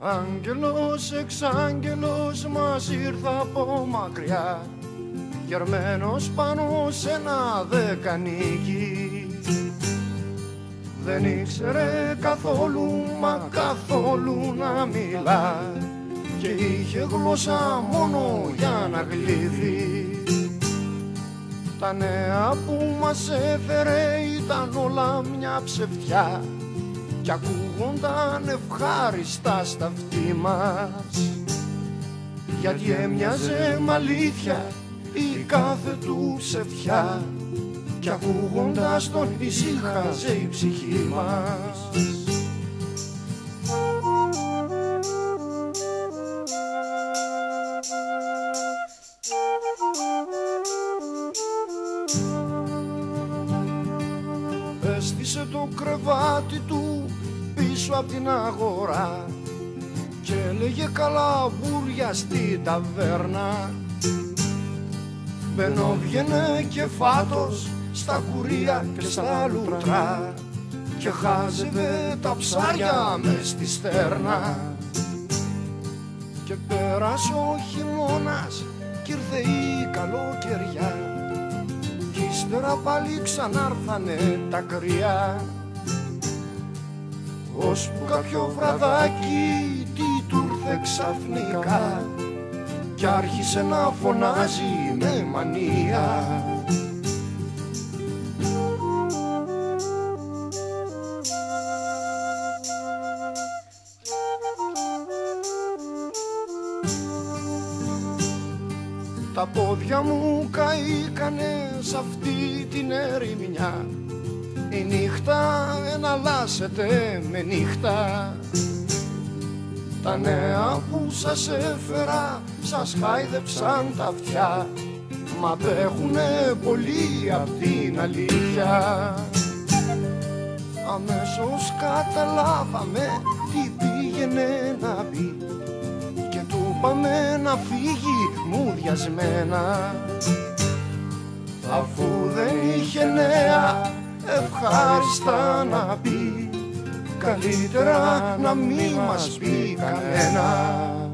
Άγγελος, εξάγγελος μας ήρθα από μακριά, γερμένος πάνω σε ένα δεκανίκι. Δεν ήξερε καθόλου, μα καθόλου να μιλά, και είχε γλώσσα μόνο για να γλύφει. Τα νέα που μας έφερε ήταν όλα μια ψευτιά, κι ακούγονταν ευχάριστα στα αυτί μας, γιατί έμοιαζε μ' αλήθεια η κάθε του ψευτιά, κι ακούγοντας τον ησύχαζε η ψυχή μας. Έστησε το κρεβάτι του πίσω απ' την αγορά και έλεγε καλαβούρια στη ταβέρνα. Μπαινόβγαινε και φάτος στα κουρία και στα λουτρά, και χάζευε τα ψάρια μες στη στέρνα. Και πέρασε ο χειμώνας κι ήρθε η καλοκαιριά, κι ύστερα πάλι ξανάρθανε τα κρύα, ώσπου κάποιο βραδάκι τι του ήρθε ξαφνικά κι άρχισε να φωνάζει με μανία. Τα πόδια μου καήκανε σ' αυτή την ερημιά, η νύχτα εναλλάσσεται με νύχτα. Τα νέα που σας έφερα σας χάιδεψαν τα αυτιά, μα απέχουνε πολύ απ' την αλήθεια. Αμέσως καταλάβαμε τι πήγαινε να πει, και του είπαμε να φύγει μουδιασμένα, αφού δεν είχε νέα ευχάριστα να πει, καλύτερα να μη μας πει κανένα.